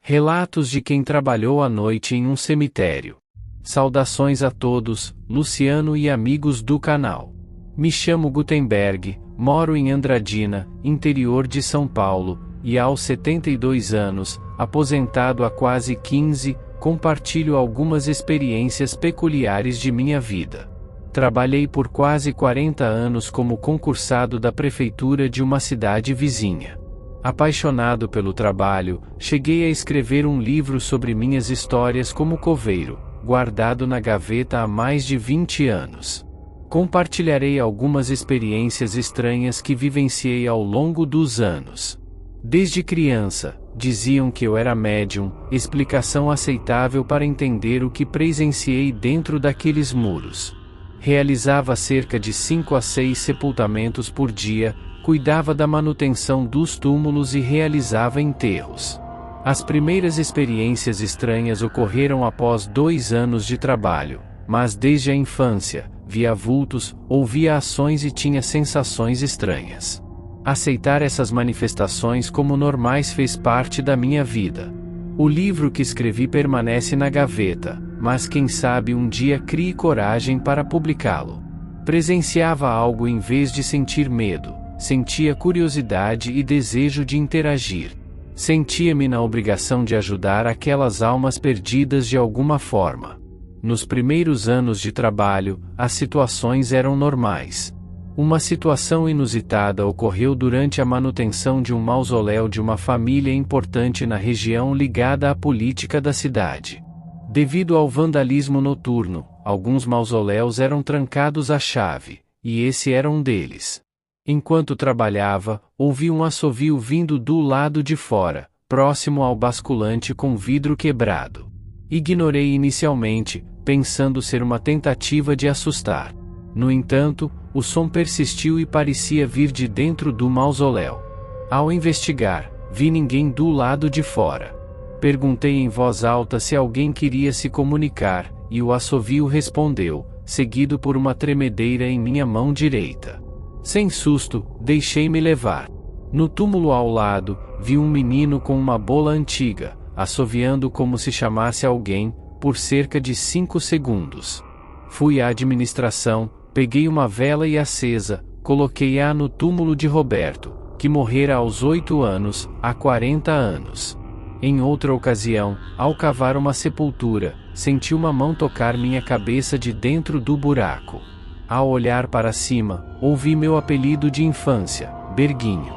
Relatos de quem trabalhou à noite em um cemitério. Saudações a todos, Luciano e amigos do canal. Me chamo Gutenberg, moro em Andradina, interior de São Paulo, e aos 72 anos, aposentado há quase 15, compartilho algumas experiências peculiares de minha vida. Trabalhei por quase 40 anos como concursado da prefeitura de uma cidade vizinha. Apaixonado pelo trabalho, cheguei a escrever um livro sobre minhas histórias como coveiro, guardado na gaveta há mais de 20 anos. Compartilharei algumas experiências estranhas que vivenciei ao longo dos anos. Desde criança, diziam que eu era médium, explicação aceitável para entender o que presenciei dentro daqueles muros. Realizava cerca de 5 a 6 sepultamentos por dia, cuidava da manutenção dos túmulos e realizava enterros. As primeiras experiências estranhas ocorreram após 2 anos de trabalho, mas desde a infância, via vultos, ouvia ações e tinha sensações estranhas. Aceitar essas manifestações como normais fez parte da minha vida. O livro que escrevi permanece na gaveta, mas quem sabe um dia crie coragem para publicá-lo. Presenciava algo em vez de sentir medo, sentia curiosidade e desejo de interagir. Sentia-me na obrigação de ajudar aquelas almas perdidas de alguma forma. Nos primeiros anos de trabalho, as situações eram normais. Uma situação inusitada ocorreu durante a manutenção de um mausoléu de uma família importante na região ligada à política da cidade. Devido ao vandalismo noturno, alguns mausoléus eram trancados à chave, e esse era um deles. Enquanto trabalhava, ouvi um assovio vindo do lado de fora, próximo ao basculante com vidro quebrado. Ignorei inicialmente, pensando ser uma tentativa de assustar. No entanto, o som persistiu e parecia vir de dentro do mausoléu. Ao investigar, vi ninguém do lado de fora. Perguntei em voz alta se alguém queria se comunicar, e o assovio respondeu, seguido por uma tremedeira em minha mão direita. Sem susto, deixei-me levar. No túmulo ao lado, vi um menino com uma bola antiga, assoviando como se chamasse alguém, por cerca de 5 segundos. Fui à administração, peguei uma vela e acesa, coloquei-a no túmulo de Roberto, que morrera aos 8 anos, há 40 anos. Em outra ocasião, ao cavar uma sepultura, senti uma mão tocar minha cabeça de dentro do buraco. Ao olhar para cima, ouvi meu apelido de infância, Berguinho.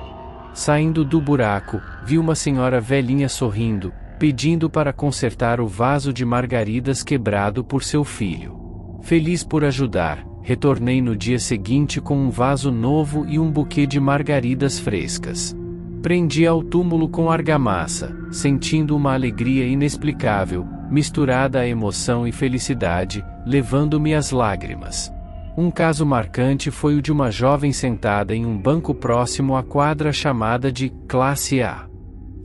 Saindo do buraco, vi uma senhora velhinha sorrindo, pedindo para consertar o vaso de margaridas quebrado por seu filho. Feliz por ajudar, retornei no dia seguinte com um vaso novo e um buquê de margaridas frescas. Prendi ao túmulo com argamassa, sentindo uma alegria inexplicável, misturada a emoção e felicidade, levando-me às lágrimas. Um caso marcante foi o de uma jovem sentada em um banco próximo à quadra chamada de Classe A.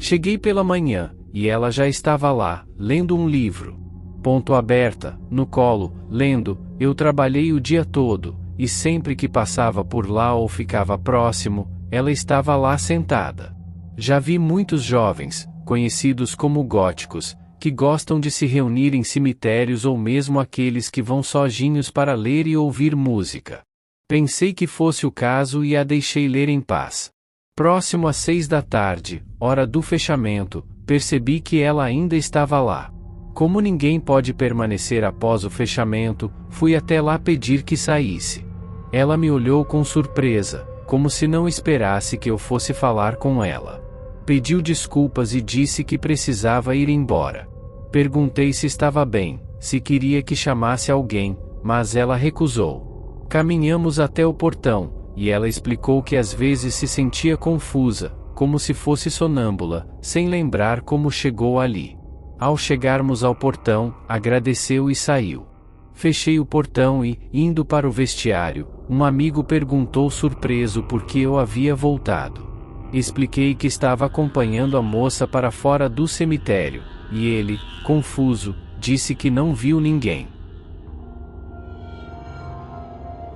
Cheguei pela manhã, e ela já estava lá, lendo um livro. Ponto aberta, no colo, lendo. Eu trabalhei o dia todo, e sempre que passava por lá ou ficava próximo, ela estava lá sentada. Já vi muitos jovens, conhecidos como góticos, que gostam de se reunir em cemitérios ou mesmo aqueles que vão sozinhos para ler e ouvir música. Pensei que fosse o caso e a deixei ler em paz. Próximo às 6 da tarde, hora do fechamento, percebi que ela ainda estava lá. Como ninguém pode permanecer após o fechamento, fui até lá pedir que saísse. Ela me olhou com surpresa, como se não esperasse que eu fosse falar com ela. Pediu desculpas e disse que precisava ir embora. Perguntei se estava bem, se queria que chamasse alguém, mas ela recusou. Caminhamos até o portão, e ela explicou que às vezes se sentia confusa, como se fosse sonâmbula, sem lembrar como chegou ali. Ao chegarmos ao portão, agradeceu e saiu. Fechei o portão e, indo para o vestiário, um amigo perguntou surpreso por que eu havia voltado. Expliquei que estava acompanhando a moça para fora do cemitério, e ele, confuso, disse que não viu ninguém.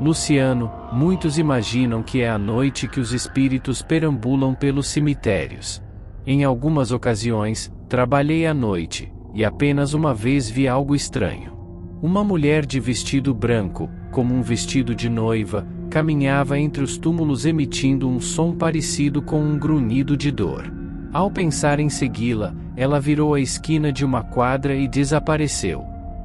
Luciano, muitos imaginam que é à noite que os espíritos perambulam pelos cemitérios. Em algumas ocasiões, Trabalhei à noite, e apenas uma vez vi algo estranho. Uma mulher de vestido branco, como um vestido de noiva, caminhava entre os túmulos emitindo um som parecido com um grunhido de dor. Ao pensar em segui-la, ela virou a esquina de uma quadra e desapareceu.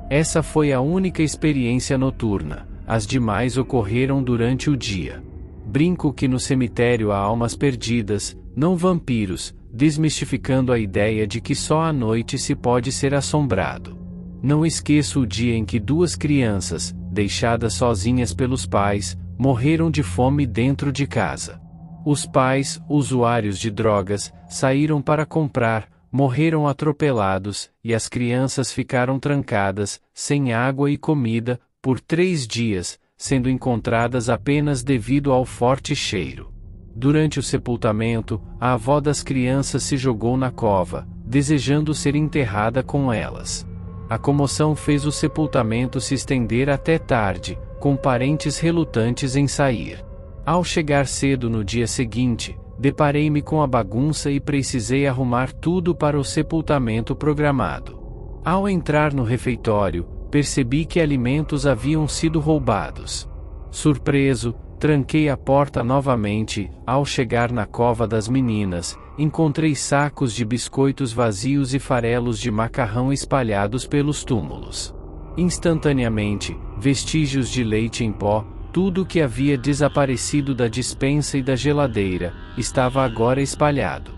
Essa foi a única experiência noturna, as demais ocorreram durante o dia. Brinco que no cemitério há almas perdidas, não vampiros, desmistificando a ideia de que só à noite se pode ser assombrado. Não esqueço o dia em que 2 crianças, deixadas sozinhas pelos pais, morreram de fome dentro de casa. Os pais, usuários de drogas, saíram para comprar, morreram atropelados, e as crianças ficaram trancadas, sem água e comida, por 3 dias, sendo encontradas apenas devido ao forte cheiro. Durante o sepultamento, a avó das crianças se jogou na cova, desejando ser enterrada com elas. A comoção fez o sepultamento se estender até tarde, com parentes relutantes em sair. Ao chegar cedo no dia seguinte, deparei-me com a bagunça e precisei arrumar tudo para o sepultamento programado. Ao entrar no refeitório, percebi que alimentos haviam sido roubados. Surpreso, tranquei a porta novamente. Ao chegar na cova das meninas, encontrei sacos de biscoitos vazios e farelos de macarrão espalhados pelos túmulos. Instantaneamente, vestígios de leite em pó, tudo que havia desaparecido da despensa e da geladeira, estava agora espalhado.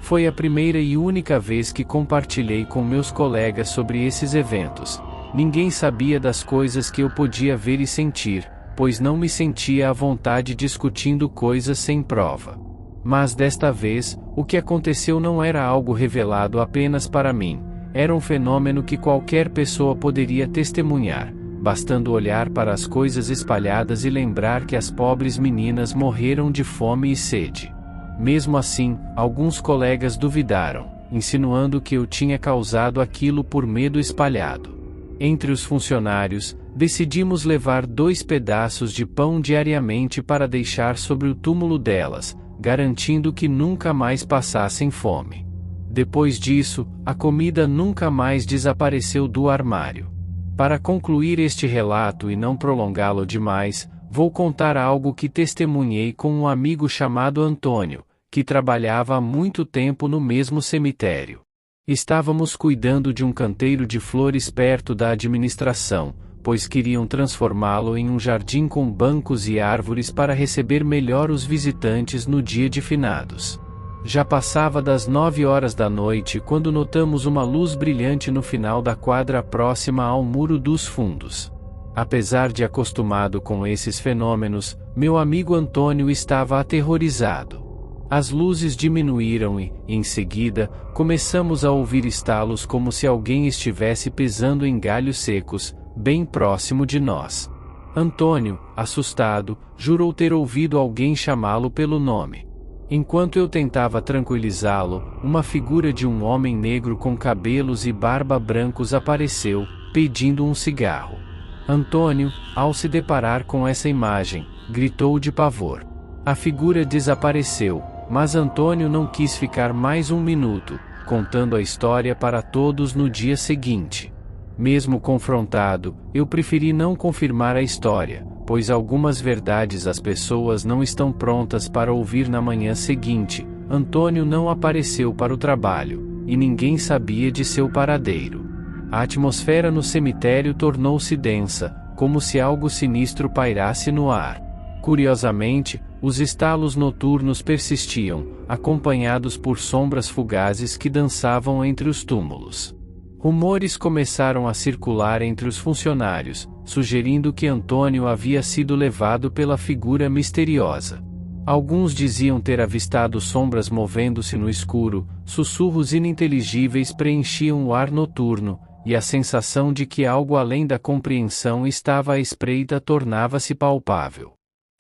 Foi a primeira e única vez que compartilhei com meus colegas sobre esses eventos. Ninguém sabia das coisas que eu podia ver e sentir, pois não me sentia à vontade discutindo coisas sem prova. Mas desta vez, o que aconteceu não era algo revelado apenas para mim, era um fenômeno que qualquer pessoa poderia testemunhar, bastando olhar para as coisas espalhadas e lembrar que as pobres meninas morreram de fome e sede. Mesmo assim, alguns colegas duvidaram, insinuando que eu tinha causado aquilo por medo espalhado. Entre os funcionários, decidimos levar 2 pedaços de pão diariamente para deixar sobre o túmulo delas, garantindo que nunca mais passassem fome. Depois disso, a comida nunca mais desapareceu do armário. Para concluir este relato e não prolongá-lo demais, vou contar algo que testemunhei com um amigo chamado Antônio, que trabalhava há muito tempo no mesmo cemitério. Estávamos cuidando de um canteiro de flores perto da administração, pois queriam transformá-lo em um jardim com bancos e árvores para receber melhor os visitantes no dia de finados. Já passava das 9 horas da noite quando notamos uma luz brilhante no final da quadra próxima ao muro dos fundos. Apesar de acostumado com esses fenômenos, meu amigo Antônio estava aterrorizado. As luzes diminuíram e, em seguida, começamos a ouvir estalos como se alguém estivesse pisando em galhos secos, bem próximo de nós. Antônio, assustado, jurou ter ouvido alguém chamá-lo pelo nome. Enquanto eu tentava tranquilizá-lo, uma figura de um homem negro com cabelos e barba brancos apareceu, pedindo um cigarro. Antônio, ao se deparar com essa imagem, gritou de pavor. A figura desapareceu, mas Antônio não quis ficar mais um minuto, contando a história para todos no dia seguinte. Mesmo confrontado, eu preferi não confirmar a história, pois algumas verdades as pessoas não estão prontas para ouvir na manhã seguinte. Antônio não apareceu para o trabalho, e ninguém sabia de seu paradeiro. A atmosfera no cemitério tornou-se densa, como se algo sinistro pairasse no ar. Curiosamente, os estalos noturnos persistiam, acompanhados por sombras fugazes que dançavam entre os túmulos. Rumores começaram a circular entre os funcionários, sugerindo que Antônio havia sido levado pela figura misteriosa. Alguns diziam ter avistado sombras movendo-se no escuro, sussurros ininteligíveis preenchiam o ar noturno, e a sensação de que algo além da compreensão estava à espreita tornava-se palpável.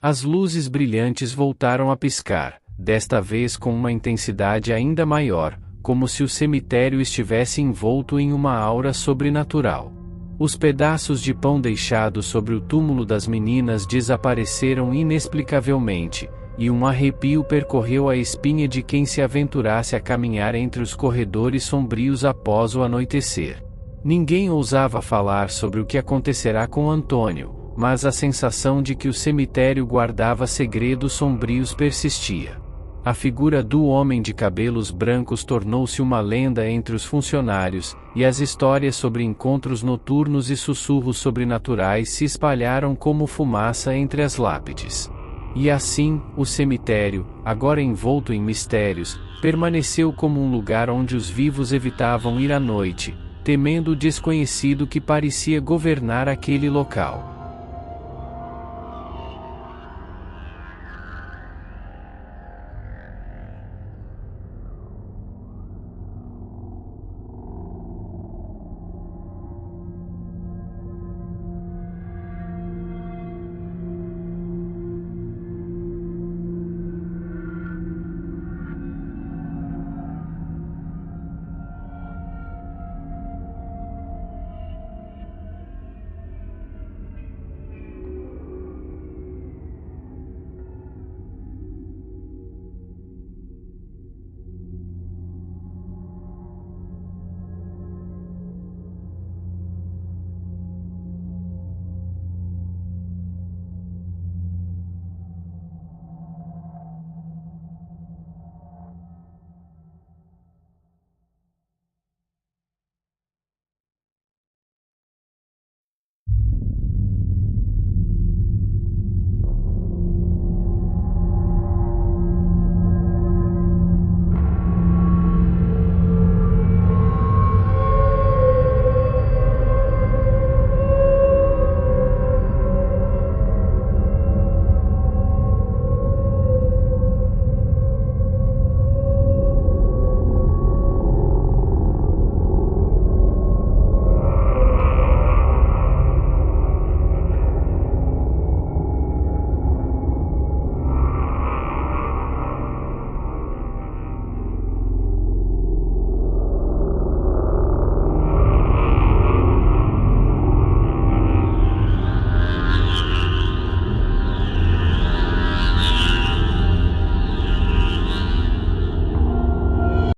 As luzes brilhantes voltaram a piscar, desta vez com uma intensidade ainda maior, como se o cemitério estivesse envolto em uma aura sobrenatural. Os pedaços de pão deixados sobre o túmulo das meninas desapareceram inexplicavelmente, e um arrepio percorreu a espinha de quem se aventurasse a caminhar entre os corredores sombrios após o anoitecer. Ninguém ousava falar sobre o que acontecerá com Antônio, mas a sensação de que o cemitério guardava segredos sombrios persistia. A figura do homem de cabelos brancos tornou-se uma lenda entre os funcionários, e as histórias sobre encontros noturnos e sussurros sobrenaturais se espalharam como fumaça entre as lápides. E assim, o cemitério, agora envolto em mistérios, permaneceu como um lugar onde os vivos evitavam ir à noite, temendo o desconhecido que parecia governar aquele local.